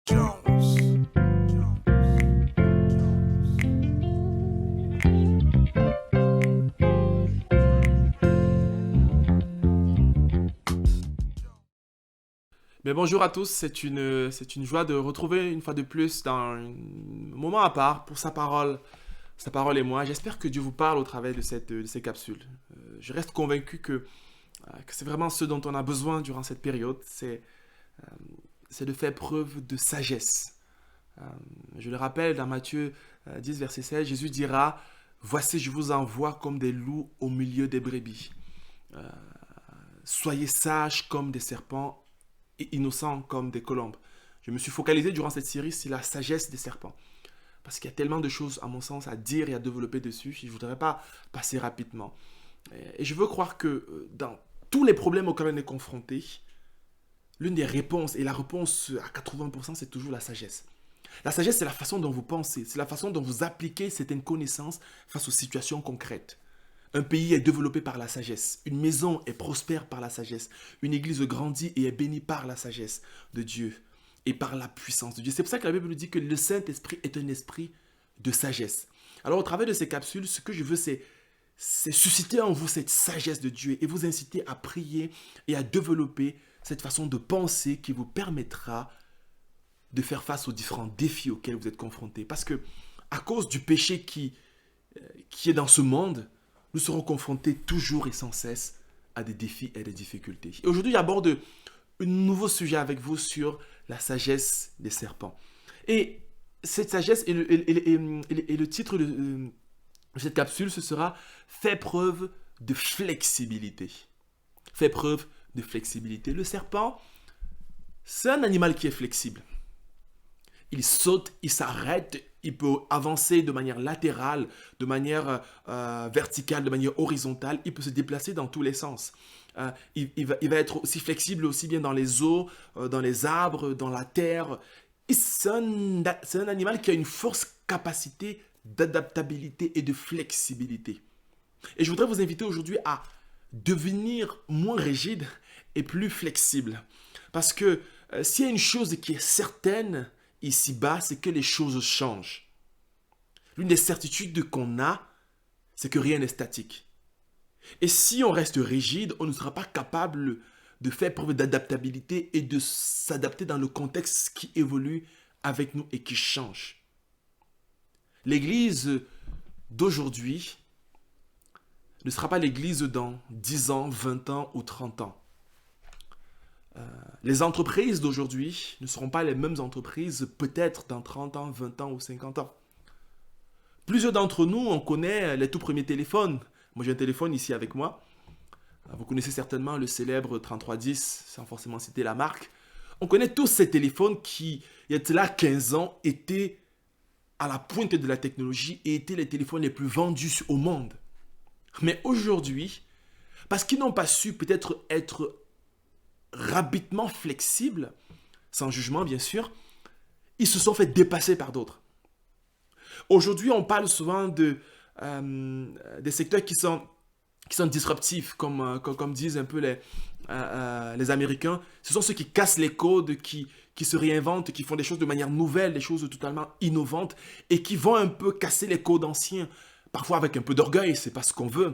Jones. Mais bonjour à tous, c'est une joie de retrouver une fois de plus dans un moment à part pour sa parole et moi. J'espère que Dieu vous parle au travers de ces capsules. Je reste convaincu que c'est vraiment ce dont on a besoin durant cette période, c'est de faire preuve de sagesse. Euh, je le rappelle, dans Matthieu 10, verset 16, Jésus dira, voici, je vous envoie comme des loups au milieu des brebis. Euh, Soyez sages comme des serpents et innocents comme des colombes. Je me suis focalisé durant cette série sur la sagesse des serpents. Parce qu'il y a tellement de choses, à mon sens, à dire et à développer dessus. Je ne voudrais pas passer rapidement. Et je veux croire que dans tous les problèmes auxquels on est confronté, l'une des réponses, et la réponse à 80%, c'est toujours la sagesse. La sagesse, c'est la façon dont vous pensez, c'est la façon dont vous appliquez certaines connaissances face aux situations concrètes. Un pays est développé par la sagesse. Une maison est prospère par la sagesse. Une église grandit et est bénie par la sagesse de Dieu et par la puissance de Dieu. C'est pour ça que la Bible nous dit que le Saint-Esprit est un esprit de sagesse. Alors, au travers de ces capsules, ce que je veux, c'est susciter en vous cette sagesse de Dieu et vous inciter à prier et à développer cette façon de penser qui vous permettra de faire face aux différents défis auxquels vous êtes confrontés. Parce que, à cause du péché qui est dans ce monde, nous serons confrontés toujours et sans cesse à des défis et des difficultés. Et aujourd'hui, j'aborde un nouveau sujet avec vous sur la sagesse des serpents. Et cette sagesse et le titre de cette capsule, ce sera Fais preuve de flexibilité. Fais preuve de flexibilité. Le serpent, c'est un animal qui est flexible. Il saute, il s'arrête, il peut avancer de manière latérale, de manière verticale, de manière horizontale. Il peut se déplacer dans tous les sens. Il va être aussi flexible aussi bien dans les eaux, dans les arbres, dans la terre. C'est un animal qui a une forte capacité d'adaptabilité et de flexibilité. Et je voudrais vous inviter aujourd'hui à devenir moins rigide et plus flexible. Parce que s'il y a une chose qui est certaine ici-bas, c'est que les choses changent. L'une des certitudes qu'on a, c'est que rien n'est statique. Et si on reste rigide, on ne sera pas capable de faire preuve d'adaptabilité et de s'adapter dans le contexte qui évolue avec nous et qui change. L'église d'aujourd'hui ne sera pas l'église dans 10 ans, 20 ans ou 30 ans. Les entreprises d'aujourd'hui ne seront pas les mêmes entreprises peut-être dans 30 ans, 20 ans ou 50 ans. Plusieurs d'entre nous, on connaît les tout premiers téléphones. Moi, j'ai un téléphone ici avec moi. Vous connaissez certainement le célèbre 3310, sans forcément citer la marque. On connaît tous ces téléphones qui, il y a là 15 ans, étaient à la pointe de la technologie et étaient les téléphones les plus vendus au monde. Mais aujourd'hui, parce qu'ils n'ont pas su peut-être être rapidement flexibles, sans jugement bien sûr, ils se sont fait dépasser par d'autres. Aujourd'hui, on parle souvent des secteurs qui sont disruptifs, comme disent un peu les Américains. Ce sont ceux qui cassent les codes, qui se réinventent, qui font des choses de manière nouvelle, des choses totalement innovantes, et qui vont un peu casser les codes anciens, parfois avec un peu d'orgueil, c'est pas ce qu'on veut,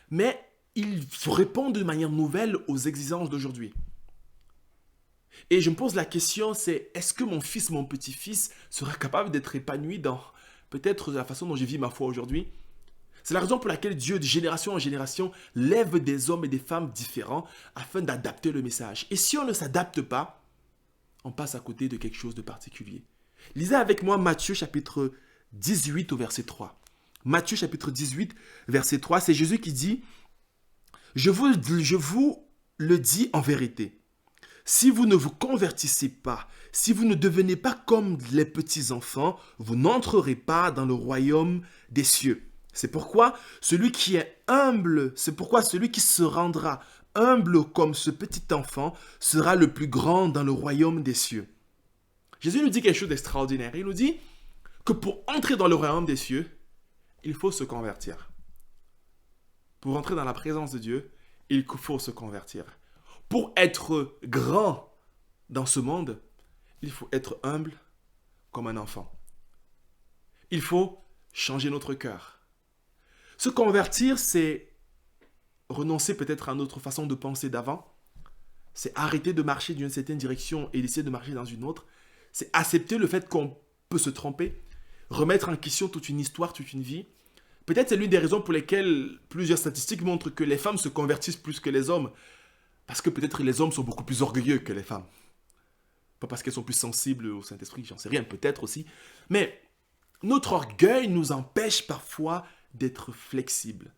mais ils répondent de manière nouvelle aux exigences d'aujourd'hui. Et je me pose la question, c'est est-ce que mon fils, mon petit-fils sera capable d'être épanoui dans peut-être la façon dont je vis ma foi aujourd'hui? C'est la raison pour laquelle Dieu, de génération en génération, lève des hommes et des femmes différents afin d'adapter le message. Et si on ne s'adapte pas, on passe à côté de quelque chose de particulier. Lisez avec moi Matthieu chapitre 18 au verset 3. Matthieu chapitre 18, verset 3, c'est Jésus qui dit « Je vous le dis en vérité. Si vous ne vous convertissez pas, si vous ne devenez pas comme les petits-enfants, vous n'entrerez pas dans le royaume des cieux. C'est pourquoi celui qui est humble, c'est pourquoi celui qui se rendra humble comme ce petit enfant sera le plus grand dans le royaume des cieux. » Jésus nous dit quelque chose d'extraordinaire. Il nous dit que pour entrer dans le royaume des cieux, il faut se convertir. Pour entrer dans la présence de Dieu, il faut se convertir. Pour être grand dans ce monde, Il faut être humble comme un enfant. Il faut changer notre cœur. Se convertir, c'est renoncer peut-être à notre façon de penser d'avant. C'est arrêter de marcher d'une certaine direction et essayer de marcher dans une autre. C'est accepter le fait qu'on peut se tromper, remettre en question toute une histoire, toute une vie. Peut-être c'est l'une des raisons pour lesquelles plusieurs statistiques montrent que les femmes se convertissent plus que les hommes. Parce que peut-être les hommes sont beaucoup plus orgueilleux que les femmes. Pas parce qu'elles sont plus sensibles au Saint-Esprit, j'en sais rien, peut-être aussi. Mais notre orgueil nous empêche parfois d'être flexibles.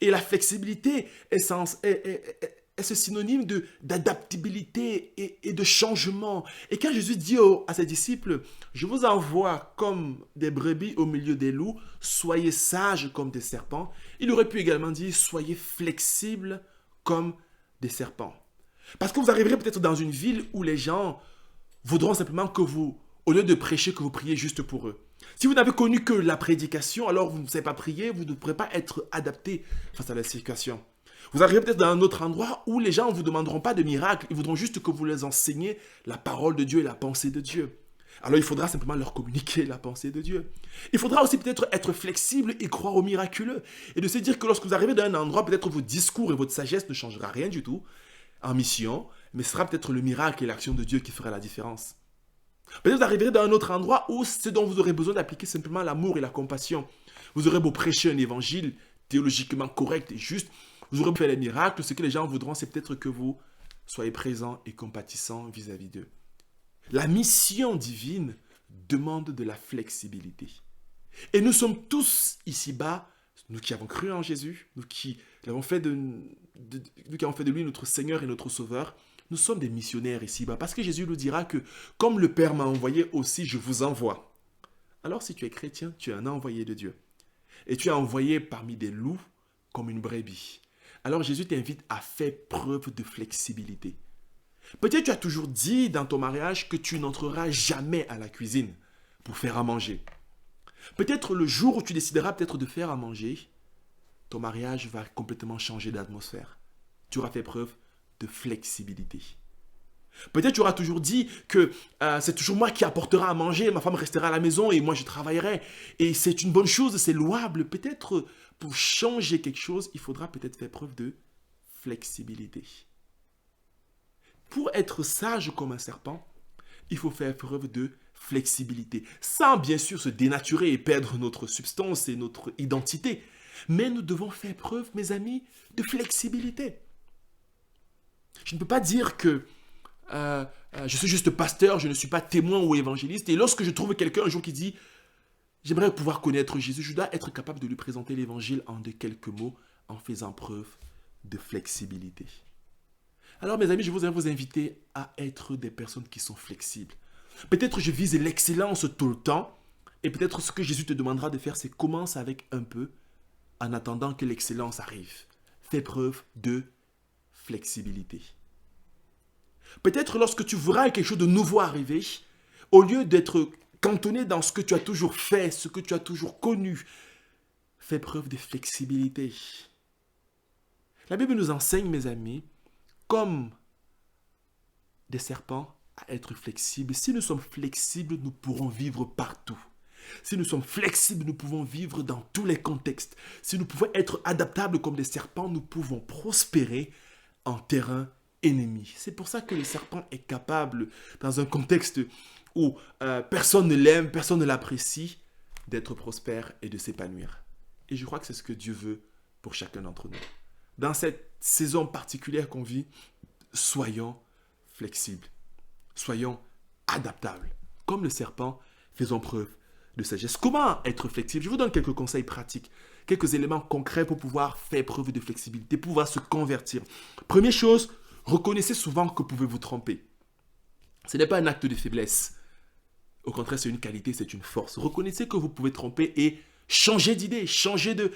Et la flexibilité est ce synonyme d'adaptabilité et de changement. Et quand Jésus dit à ses disciples, je vous envoie comme des brebis au milieu des loups, soyez sages comme des serpents, il aurait pu également dire, soyez flexibles comme des serpents. Parce que vous arriverez peut-être dans une ville où les gens voudront simplement que vous, au lieu de prêcher, que vous priez juste pour eux. Si vous n'avez connu que la prédication, alors vous ne savez pas prier, vous ne pourrez pas être adapté face à la situation. Vous arriverez peut-être dans un autre endroit où les gens ne vous demanderont pas de miracles, ils voudront juste que vous les enseigniez la parole de Dieu et la pensée de Dieu. Alors il faudra simplement leur communiquer la pensée de Dieu. Il faudra aussi peut-être être flexible et croire au miraculeux. Et de se dire que lorsque vous arrivez dans un endroit, peut-être vos discours et votre sagesse ne changera rien du tout en mission, mais ce sera peut-être le miracle et l'action de Dieu qui fera la différence. Peut-être vous arriverez dans un autre endroit où ce dont vous aurez besoin d'appliquer simplement l'amour et la compassion. Vous aurez beau prêcher un évangile théologiquement correct et juste, vous aurez beau faire les miracles, ce que les gens voudront, c'est peut-être que vous soyez présents et compatissants vis-à-vis d'eux. La mission divine demande de la flexibilité. Et nous sommes tous ici-bas, nous qui avons cru en Jésus, nous qui avons fait de lui notre Seigneur et notre Sauveur, nous sommes des missionnaires ici-bas. Parce que Jésus nous dira que comme le Père m'a envoyé aussi, je vous envoie. Alors si tu es chrétien, tu es un envoyé de Dieu. Et tu es envoyé parmi des loups comme une brebis. Alors Jésus t'invite à faire preuve de flexibilité. Peut-être tu as toujours dit dans ton mariage que tu n'entreras jamais à la cuisine pour faire à manger. Peut-être le jour où tu décideras peut-être de faire à manger, ton mariage va complètement changer d'atmosphère. Tu auras fait preuve de flexibilité. Peut-être tu auras toujours dit que c'est toujours moi qui apportera à manger, ma femme restera à la maison et moi je travaillerai. Et c'est une bonne chose, c'est louable. Peut-être pour changer quelque chose, il faudra peut-être faire preuve de flexibilité. Pour être sage comme un serpent, il faut faire preuve de flexibilité, sans bien sûr se dénaturer et perdre notre substance et notre identité. Mais nous devons faire preuve, mes amis, de flexibilité. Je ne peux pas dire que je suis juste pasteur, je ne suis pas témoin ou évangéliste. Et lorsque je trouve quelqu'un un jour qui dit « J'aimerais pouvoir connaître Jésus », je dois être capable de lui présenter l'évangile en de quelques mots, en faisant preuve de flexibilité. Alors mes amis, je voudrais vous inviter à être des personnes qui sont flexibles. Peut-être je vise l'excellence tout le temps, et peut-être ce que Jésus te demandera de faire, c'est commence avec un peu, en attendant que l'excellence arrive. Fais preuve de flexibilité. Peut-être lorsque tu verras quelque chose de nouveau arriver, au lieu d'être cantonné dans ce que tu as toujours fait, ce que tu as toujours connu, fais preuve de flexibilité. La Bible nous enseigne, mes amis, comme des serpents, à être flexibles. Si nous sommes flexibles, nous pourrons vivre partout. Si nous sommes flexibles, nous pouvons vivre dans tous les contextes. Si nous pouvons être adaptables comme des serpents, nous pouvons prospérer en terrain ennemi. C'est pour ça que le serpent est capable, dans un contexte où personne ne l'aime, personne ne l'apprécie, d'être prospère et de s'épanouir. Et je crois que c'est ce que Dieu veut pour chacun d'entre nous. Dans cette saison particulière qu'on vit, soyons flexibles, soyons adaptables. Comme le serpent, faisons preuve de sagesse. Comment être flexible? Je vous donne quelques conseils pratiques, quelques éléments concrets pour pouvoir faire preuve de flexibilité, pour pouvoir se convertir. Première chose, reconnaissez souvent que vous pouvez vous tromper. Ce n'est pas un acte de faiblesse. Au contraire, c'est une qualité, c'est une force. Reconnaissez que vous pouvez tromper et changez d'idée, changez de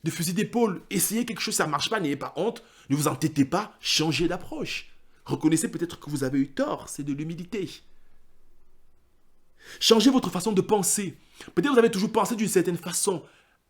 fusil d'épaule. Essayez quelque chose, ça ne marche pas, n'ayez pas honte. Ne vous entêtez pas, changez d'approche. Reconnaissez peut-être que vous avez eu tort, c'est de l'humilité. Changez votre façon de penser. Peut-être que vous avez toujours pensé d'une certaine façon.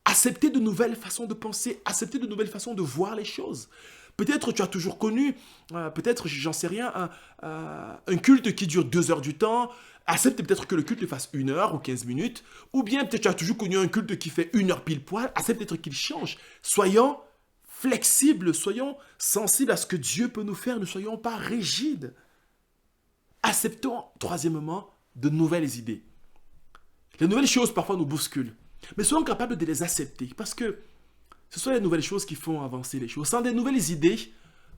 Acceptez de nouvelles façons de penser, acceptez de nouvelles façons de voir les choses. Peut-être tu as toujours connu, peut-être, j'en sais rien, un culte qui dure 2 heures du temps. Accepte peut-être que le culte fasse 1 heure ou 15 minutes. Ou bien peut-être tu as toujours connu un culte qui fait 1 heure pile poil. Accepte peut-être qu'il change. Soyons flexibles, soyons sensibles à ce que Dieu peut nous faire. Ne soyons pas rigides. Acceptons, troisièmement, de nouvelles idées. Les nouvelles choses parfois nous bousculent. Mais soyons capables de les accepter. Parce que ce sont les nouvelles choses qui font avancer les choses. Sans des nouvelles idées,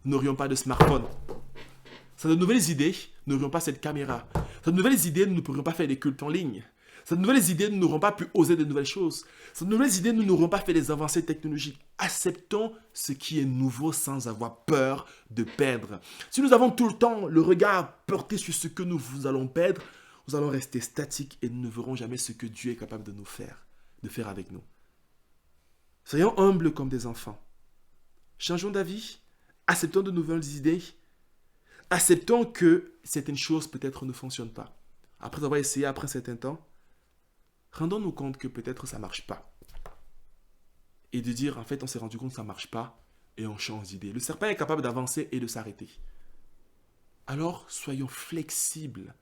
nous n'aurions pas de smartphone. Sans de nouvelles idées, nous n'aurions pas cette caméra. Sans de nouvelles idées, nous ne pourrions pas faire des cultes en ligne. Sans de nouvelles idées, nous n'aurons pas pu oser de nouvelles choses. Sans de nouvelles idées, nous n'aurons pas fait des avancées technologiques. Acceptons ce qui est nouveau sans avoir peur de perdre. Si nous avons tout le temps le regard porté sur ce que nous allons perdre, nous allons rester statiques et nous ne verrons jamais ce que Dieu est capable de de faire avec nous. Soyons humbles comme des enfants. Changeons d'avis. Acceptons de nouvelles idées. Acceptons que certaines choses peut-être ne fonctionnent pas. Après avoir essayé après un certain temps, rendons-nous compte que peut-être ça ne marche pas. Et de dire, en fait, on s'est rendu compte que ça ne marche pas et on change d'idée. Le serpent est capable d'avancer et de s'arrêter. Alors, soyons flexibles.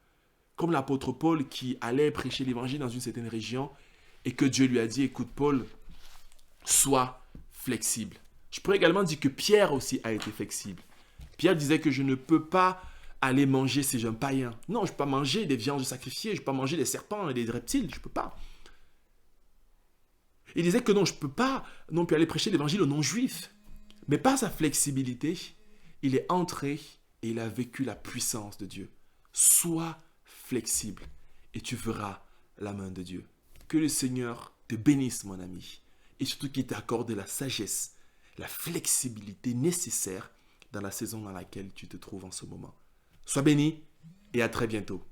Comme l'apôtre Paul qui allait prêcher l'évangile dans une certaine région et que Dieu lui a dit, écoute Paul, sois flexible. Je pourrais également dire que Pierre aussi a été flexible. Pierre disait que je ne peux pas aller manger ces jeunes païens. Non, je ne peux pas manger des viandes sacrifiées, je ne peux pas manger des serpents et des reptiles, je ne peux pas. Il disait que non, je ne peux pas non plus aller prêcher l'évangile aux non-juifs. Mais par sa flexibilité, il est entré et il a vécu la puissance de Dieu. Sois flexible et tu verras la main de Dieu. Que le Seigneur te bénisse, mon ami, et surtout qu'il t'accorde la sagesse, la flexibilité nécessaire dans la saison dans laquelle tu te trouves en ce moment. Sois béni et à très bientôt.